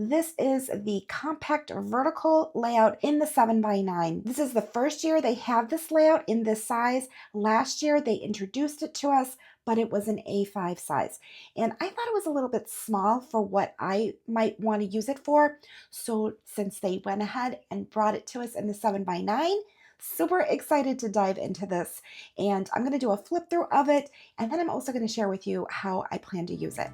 This is the compact vertical layout in the 7x9. This is the first year they have this layout in this size. Last year they introduced it to us, but it was an A5 size. And I thought it was a little bit small for what I might want to use it for. So since they went ahead and brought it to us in the 7x9, super excited to dive into this. And I'm going to do a flip through of it. And then I'm also going to share with you how I plan to use it.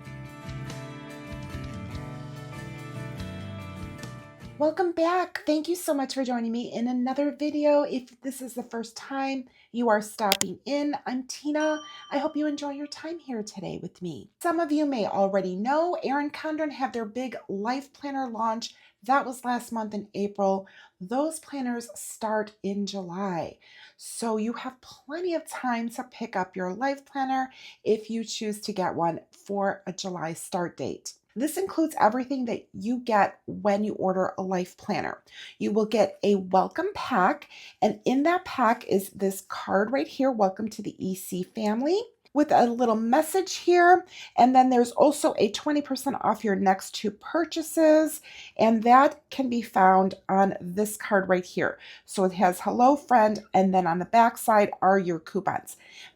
Welcome back. Thank you so much for joining me in another video. If this is the first time you are stopping in, I'm Tina. I hope you enjoy your time here today with me. Some of you may already know Erin Condren had their big Life Planner launch. That was last month in April. Those planners start in July. So you have plenty of time to pick up your Life Planner if you choose to get one for a July start date. This includes everything that you get when you order a Life Planner. You will get a welcome pack, and in that pack is this card right here, welcome to the EC family, with a little message here. And then there's also a 20% off your next two purchases, and that can be found on this card right here. So it has hello friend, and then on the back side are your coupons.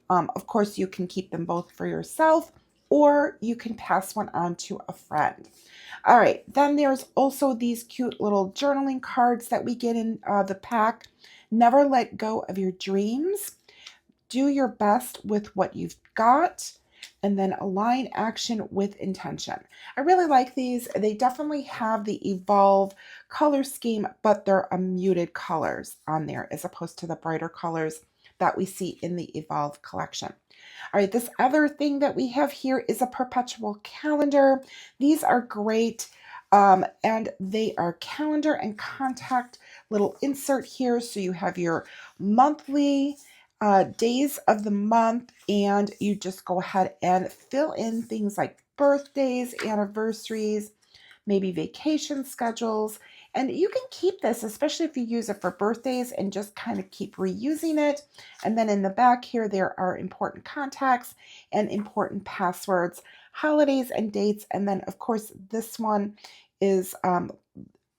Of course, you can keep them both for yourself, or you can pass one on to a friend. All right, then there's also these cute little journaling cards that we get in the pack. Never let go of your dreams. Do your best with what you've got. And then align action with intention. I really like these. They definitely have the Evolve color scheme, but they're a muted colors on there as opposed to the brighter colors that we see in the Evolve collection. All right, this other thing that we have here is a Perpetual calendar. These are great, and they are calendar and contact little insert here. So you have your monthly days of the month, and you just go ahead and fill in things like birthdays, anniversaries, maybe vacation schedules. And you can keep this, especially if you use it for birthdays, and just kind of keep reusing it. And then in the back here, there are important contacts and important passwords, holidays and dates. And then, of course, this one is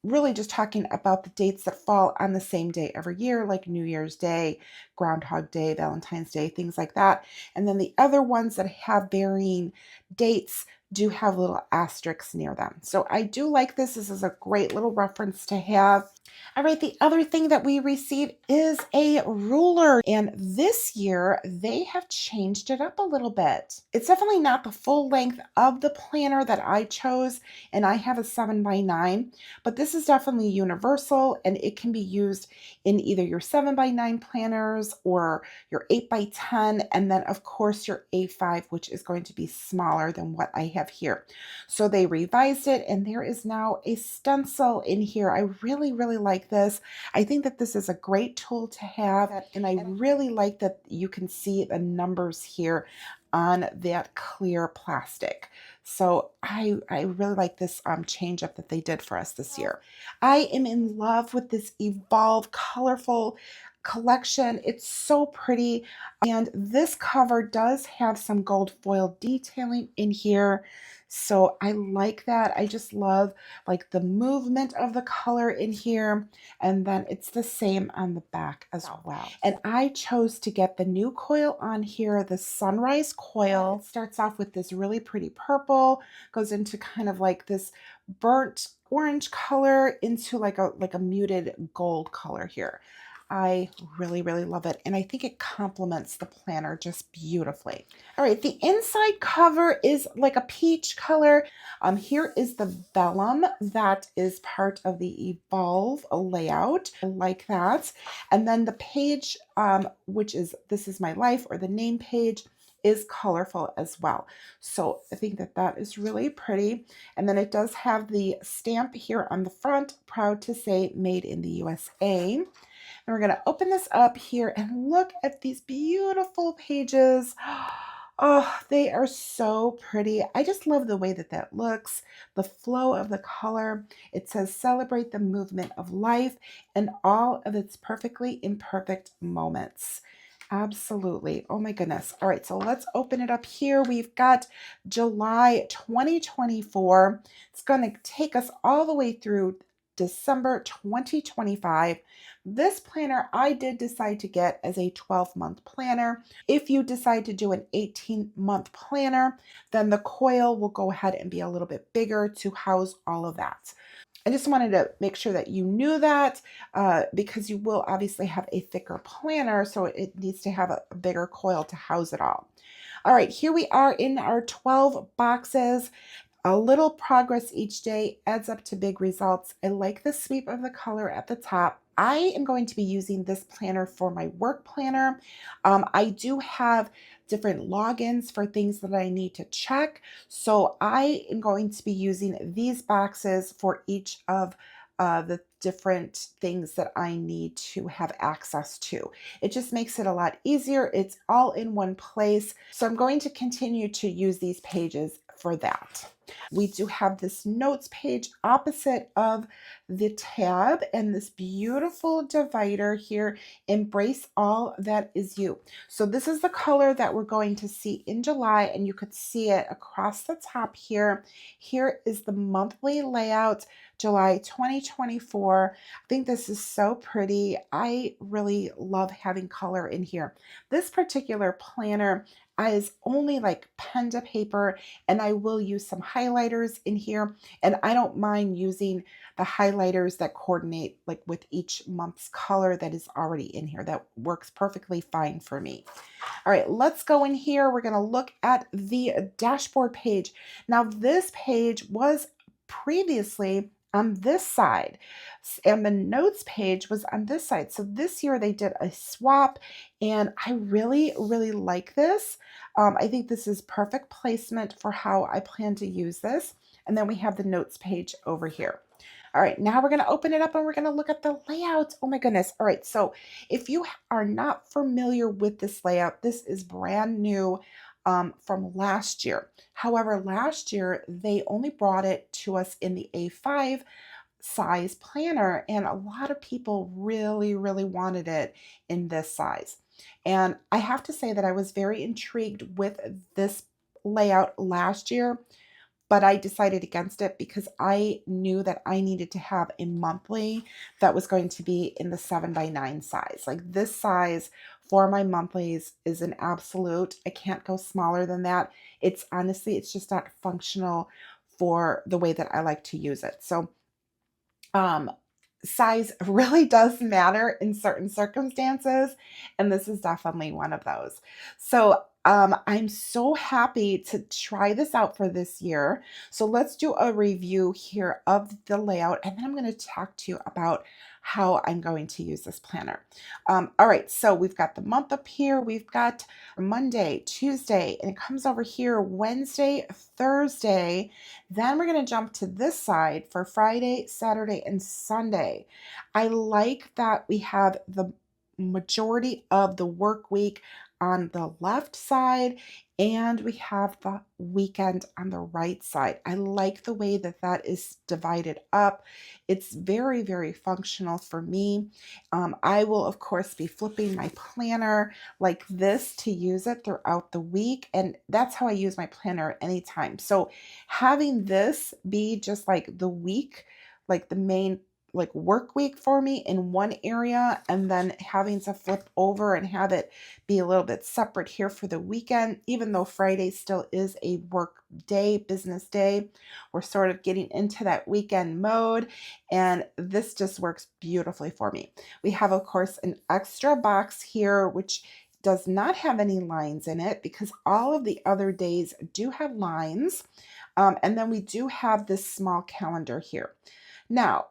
really just talking about the dates that fall on the same day every year, like New Year's Day, Groundhog Day, Valentine's Day, things like that. And then the other ones that have varying dates do have little asterisks near them. So I do like this. This is a great little reference to have. All right, the other thing that we receive is a ruler. And this year, they have changed it up a little bit. It's definitely not the full length of the planner that I chose, and I have a 7x9, but this is definitely universal, and it can be used in either your 7x9 planners or your 8x10, and then of course your A5, which is going to be smaller than what I have here. So they revised it, and there is now a stencil in here. I really like this. I think that this is a great tool to have, and I really like that you can see the numbers here on that clear plastic. So I really like this change up that they did for us this year. I am in love with this Evolve colorful collection. It's so pretty, and this cover does have some gold foil detailing in here, so I like that. I just love like the movement of the color in here, and then it's the same on the back as well. And I chose to get the new coil on here, the Sunrise coil. It starts off with this really pretty purple, goes into kind of like this burnt orange color into like a muted gold color here. I really love it, and I think it complements the planner just beautifully. All right, the inside cover is like a peach color. Here is the vellum that is part of the Evolve layout. I like that. And then the page, which is This Is My Life, or the name page, is colorful as well. So I think that that is really pretty. And then it does have the stamp here on the front, proud to say made in the USA. And we're going to open this up here and look at these beautiful pages. Oh, they are so pretty. I just love the way that that looks, the flow of the color. It says, celebrate the movement of life and all of its perfectly imperfect moments. Absolutely. Oh my goodness. All right, so let's open it up here. We've got July 2024. It's going to take us all the way through December 2025. This planner I did decide to get as a 12-month planner. If you decide to do an 18-month planner, then the coil will go ahead and be a little bit bigger to house all of that. I just wanted to make sure that you knew that because you will obviously have a thicker planner, so it needs to have a bigger coil to house it all. All right, here we are in our 12 boxes. A little progress each day adds up to big results. I like the sweep of the color at the top. I am going to be using this planner for my work planner. I do have different logins for things that I need to check. So I am going to be using these boxes for each of the different things that I need to have access to. It just makes it a lot easier. It's all in one place. So I'm going to continue to use these pages for that. We do have this notes page opposite of the tab and this beautiful divider here, embrace all that is you. So this is the color that we're going to see in July, and you could see it across the top here. Here is the monthly layout, July 2024. I think this is so pretty. I really love having color in here. This particular planner is only like pen to paper, and I will use some highlighters in here, and I don't mind using the highlighters that coordinate like with each month's color that is already in here. That works perfectly fine for me. All right, let's go in here. We're going to look at the dashboard page. Now, this page was previously on this side, and the notes page was on this side. So this year they did a swap, and I really, really like this. I think this is perfect placement for how I plan to use this. And then we have the notes page over here. All right, now we're going to open it up and we're going to look at the layout. Oh my goodness. All right, so if you are not familiar with this layout, this is brand new from last year. However, last year they only brought it to us in the A5 size planner, and a lot of people really, really wanted it in this size. And I have to say that I was very intrigued with this layout last year, but I decided against it because I knew that I needed to have a monthly that was going to be in the 7x9 size. Like this size for my monthlies is an absolute. I can't go smaller than that. It's honestly, it's just not functional for the way that I like to use it. So size really does matter in certain circumstances, and this is definitely one of those. So I'm so happy to try this out for this year. So let's do a review here of the layout, and then I'm going to talk to you about how I'm going to use this planner. All right, so we've got the month up here. We've got Monday, Tuesday, and it comes over here Wednesday, Thursday. Then we're going to jump to this side for Friday, Saturday, and Sunday. I like that we have the majority of the work week on the left side, and we have the weekend on the right side. I like the way that that is divided up. It's very, very functional for me. I will, of course, be flipping my planner like this to use it throughout the week, and that's how I use my planner anytime. So having this be just like the week, like the main like work week for me in one area, and then having to flip over and have it be a little bit separate here for the weekend, even though Friday still is a work day, business day, we're sort of getting into that weekend mode, and this just works beautifully for me. We have, of course, an extra box here, which does not have any lines in it because all of the other days do have lines. And then we do have this small calendar here. Now,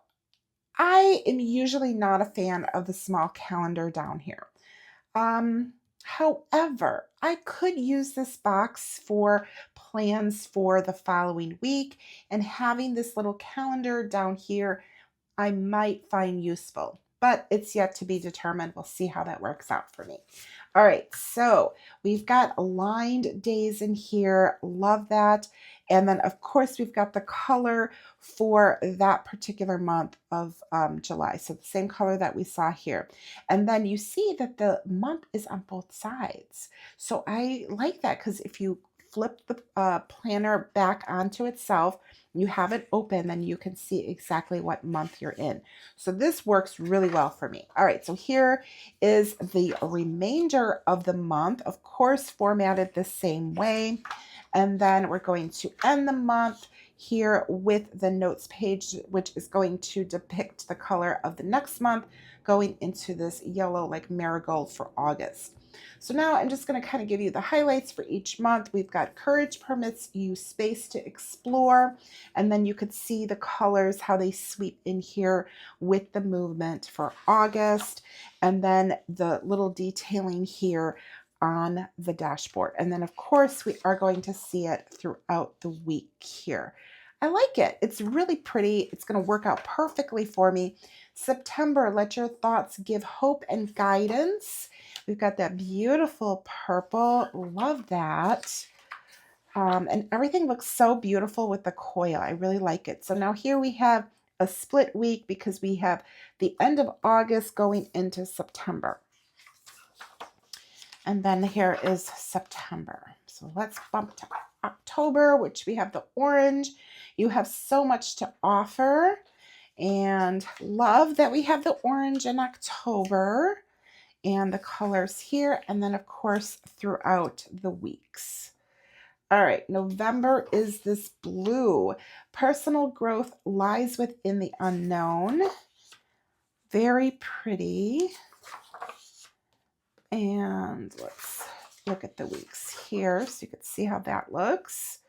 I am usually not a fan of the small calendar down here. However, I could use this box for plans for the following week, and having this little calendar down here, I might find useful, but it's yet to be determined. We'll see how that works out for me. All right, so we've got aligned days in here. Love that. And then, of course, we've got the color for that particular month of July. So the same color that we saw here. And then you see that the month is on both sides. So I like that because if you flip the planner back onto itself, you have it open, then you can see exactly what month you're in. So this works really well for me. All right, so here is the remainder of the month, of course, formatted the same way. And then we're going to end the month here with the notes page, which is going to depict the color of the next month, going into this yellow like marigold for August. So now I'm just going to kind of give you the highlights for each month. We've got courage permits you space to explore. And then you could see the colors, how they sweep in here with the movement for August. And then the little detailing here on the dashboard. And then of course we are going to see it throughout the week here. I like it. It's really pretty. It's going to work out perfectly for me. September, let your thoughts give hope and guidance. We've got that beautiful purple. Love that. And everything looks so beautiful with the coil. I really like it. So now here we have a split week because we have the end of August going into September. And then here is September. So let's bump to October, which we have the orange. You have so much to offer, and love that we have the orange in October and the colors here. And then of course, throughout the weeks. All right, November is this blue. Personal growth lies within the unknown. Very pretty. And let's look at the weeks here so you can see how that looks.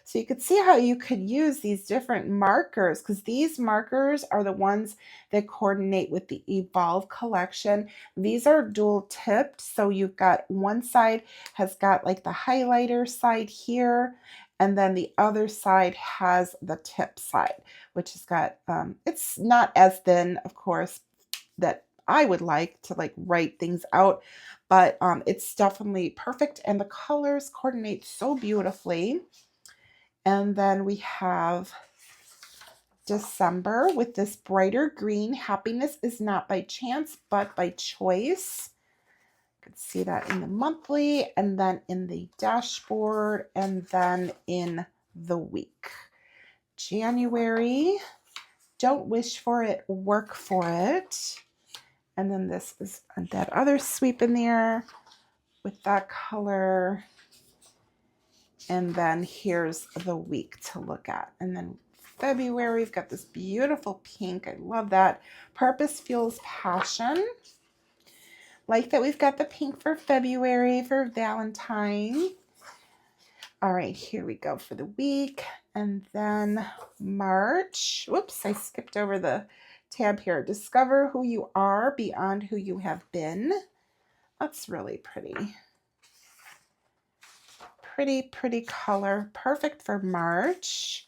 So you could see how you could use these different markers, because these markers are the ones that coordinate with the Evolve collection. These are dual tipped. So you've got one side has got like the highlighter side here, and then the other side has the tip side, which has got, it's not as thin, of course, that I would like to like write things out, but it's definitely perfect. And the colors coordinate so beautifully. And then we have December with this brighter green. Happiness is not by chance, but by choice. You can see that in the monthly, and then in the dashboard, and then in the week. January, don't wish for it, work for it. And then this is that other sweep in there with that color. And then here's the week to look at. And then February, we've got this beautiful pink. I love that. Purpose fuels passion. Like that we've got the pink for February for Valentine. All right, here we go for the week. And then March. Whoops, I skipped over the tab here. Discover who you are beyond who you have been. That's really pretty. Pretty color, perfect for March.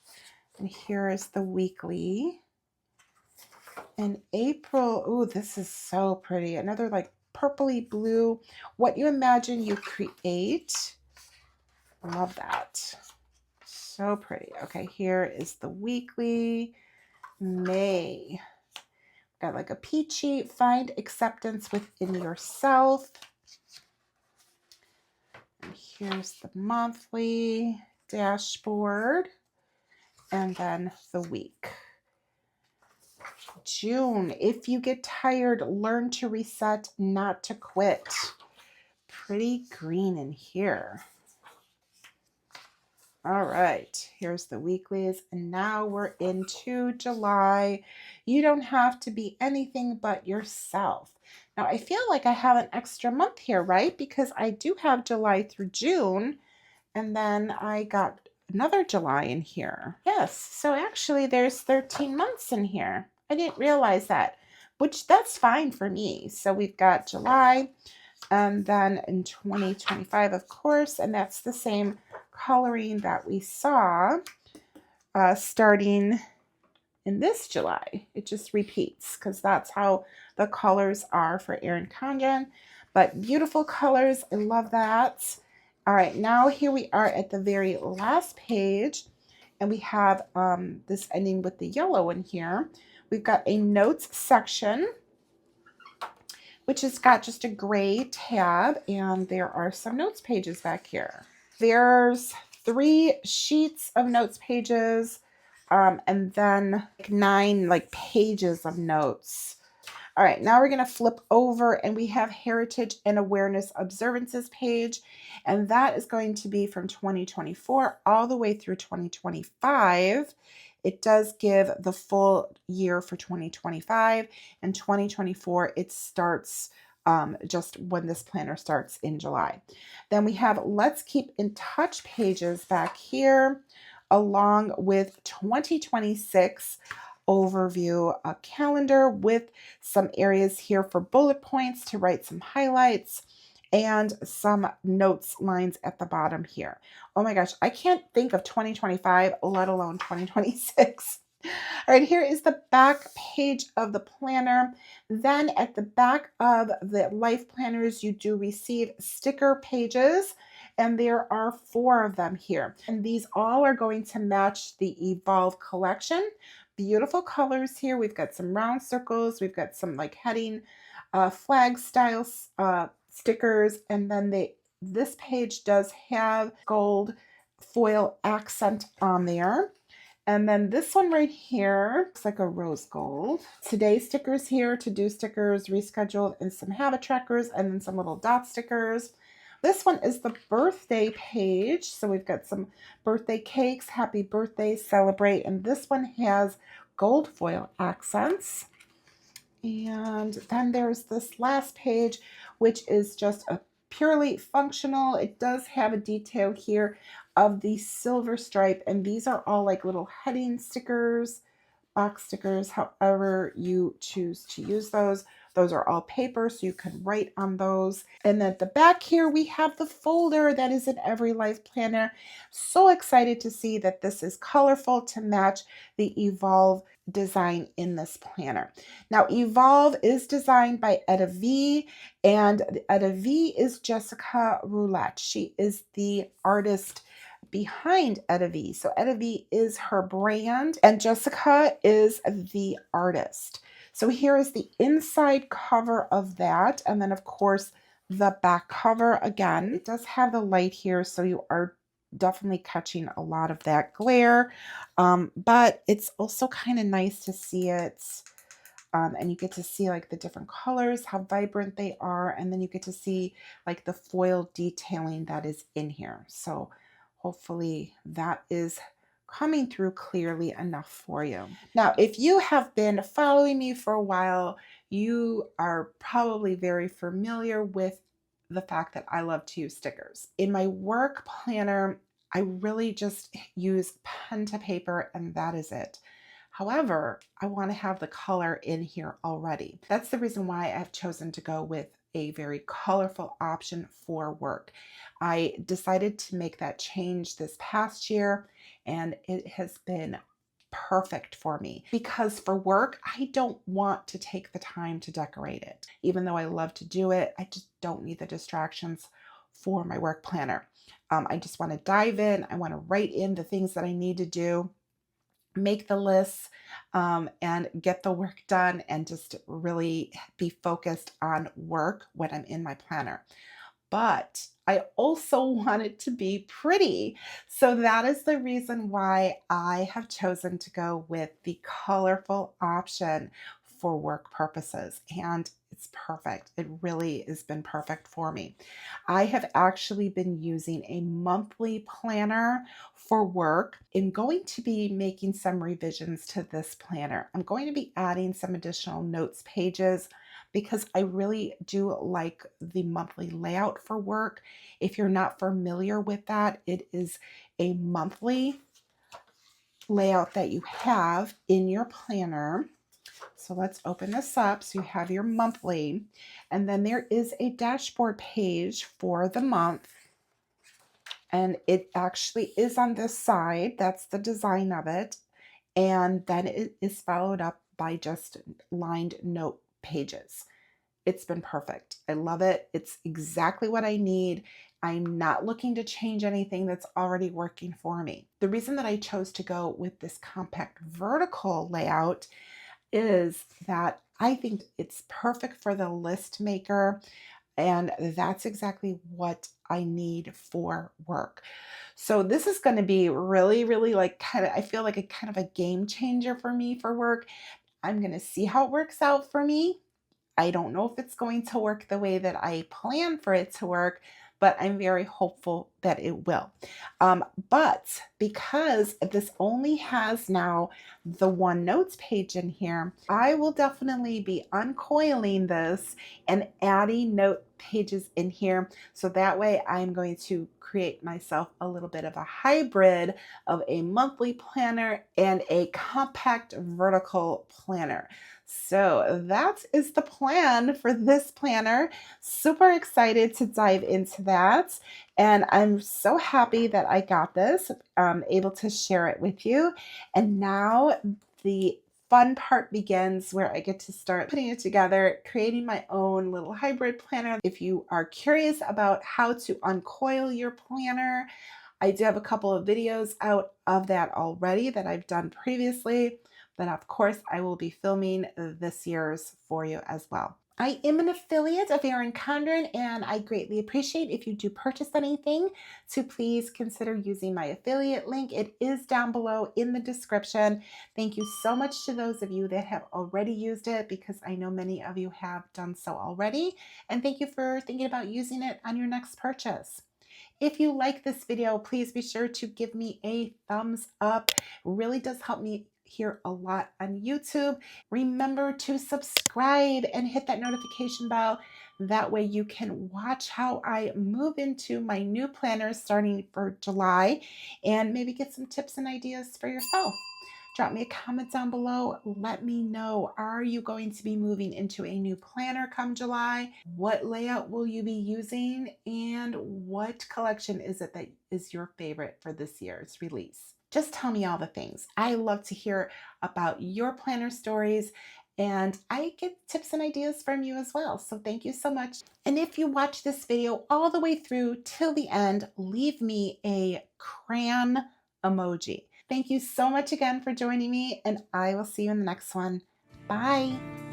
And here is the weekly. In April, oh, this is so pretty. Another like purpley blue. What you imagine you create. Love that. So pretty. Okay, here is the weekly. May. Got like a peachy, find acceptance within yourself. Here's the monthly dashboard, and then the week. June, if you get tired, learn to reset, not to quit. Pretty green in here. All right, here's the weeklies, and now we're into July. You don't have to be anything but yourself. Now, I feel like I have an extra month here, right? Because I do have July through June, and then I got another July in here. Yes, so actually there's 13 months in here. I didn't realize that, which that's fine for me. So we've got July, and then in 2025, of course, and that's the same coloring that we saw starting in this July. It just repeats because that's how the colors are for Erin Condren. but beautiful colors. I love that. All right, now here we are at the very last page, and we have this ending with the yellow in here. We've got a notes section, which has got just a gray tab, and there are some notes pages back here. There's 3 sheets of notes pages, and then 9 pages of notes. All right, now we're going to flip over, and we have Heritage and Awareness Observances page, and that is going to be from 2024 all the way through 2025. It does give the full year for 2025, and 2024, it starts just when this planner starts in July. Then we have Let's Keep in Touch pages back here, along with 2026 overview calendar with some areas here for bullet points to write some highlights, and some notes lines at the bottom here. Oh my gosh, I can't think of 2025, let alone 2026. All right, here is the back page of the planner. Then at the back of the life planners, you do receive sticker pages, and there are 4 of them here. And these all are going to match the Evolve collection. Beautiful colors here. We've got some round circles. We've got some heading flag style stickers. And then this page does have gold foil accent on there. And then this one right here looks like a rose gold. Today stickers here, to-do stickers, rescheduled, and some habit trackers, and then some little dot stickers. This one is the birthday page. So we've got some birthday cakes, happy birthday, celebrate. And this one has gold foil accents. And then there's this last page, which is just a purely functional. It does have a detail here of the silver stripe. And these are all little heading stickers, box stickers, however you choose to use those. Those are all paper, so you can write on those. And at the back here, we have the folder that is in every life planner. So excited to see that this is colorful to match the Evolve design in this planner. Now, Evolve is designed by Etta V, and Etta V is Jessica Roulette. She is the artist behind Etta V. So Etta V is her brand, and Jessica is the artist. So here is the inside cover of that. And then, of course, the back cover again. It does have the light here, so you are definitely catching a lot of that glare. But it's also kind of nice to see it. And you get to see the different colors, how vibrant they are. And then you get to see the foil detailing that is in here. So hopefully that is coming through clearly enough for you. Now, if you have been following me for a while, you are probably very familiar with the fact that I love to use stickers. In my work planner, I really just use pen to paper, and that is it. However, I want to have the color in here already. That's the reason why I've chosen to go with a very colorful option for work. I decided to make that change this past year, and it has been perfect for me, because for work, I don't want to take the time to decorate it. Even though I love to do it, I just don't need the distractions for my work planner. I just want to dive in. I want to write in the things that I need to do, make the lists, and get the work done, and just really be focused on work when I'm in my planner. But I also want it to be pretty. So that is the reason why I have chosen to go with the colorful option for work purposes. And it's perfect. It really has been perfect for me. I have actually been using a monthly planner for work. I'm going to be making some revisions to this planner. I'm going to be adding some additional notes pages, because I really do like the monthly layout for work. If you're not familiar with that, it is a monthly layout that you have in your planner. So let's open this up. So you have your monthly, and then there is a dashboard page for the month. And it actually is on this side. That's the design of it. And then it is followed up by just lined note pages. it's been perfect. I love it. It's exactly what I need. I'm not looking to change anything that's already working for me. The reason that I chose to go with this compact vertical layout is that I think it's perfect for the list maker, and that's exactly what I need for work. So this is going to be really, really like I feel like a kind of a game changer for me for work. I'm going to see how it works out for me. I don't know if it's going to work the way that I plan for it to work, but I'm very hopeful that it will. But because this only has now the one notes page in here, I will definitely be uncoiling this and adding note pages in here. So that way I'm going to create myself a little bit of a hybrid of a monthly planner and a compact vertical planner. So that is the plan for this planner. Super excited to dive into that. And I'm so happy that I got this, able to share it with you. And now the fun part begins where I get to start putting it together, creating my own little hybrid planner. If you are curious about how to uncoil your planner, I do have a couple of videos out of that already that I've done previously, but of course I will be filming this year's for you as well. I am an affiliate of Erin Condren, and I greatly appreciate if you do purchase anything to please consider using my affiliate link. It is down below in the description. Thank you so much to those of you that have already used it, because I know many of you have done so already. And thank you for thinking about using it on your next purchase. If you like this video, please be sure to give me a thumbs up. It really does help me here a lot on YouTube. Remember to subscribe and hit that notification bell. That way you can watch how I move into my new planner starting for July, and maybe get some tips and ideas for yourself. Drop me a comment down below. Let me know, are you going to be moving into a new planner come July? What layout will you be using? And what collection is it that is your favorite for this year's release? Just tell me all the things. I love to hear about your planner stories, and I get tips and ideas from you as well. So thank you so much. And if you watch this video all the way through till the end, leave me a crayon emoji. Thank you so much again for joining me, and I will see you in the next one. Bye.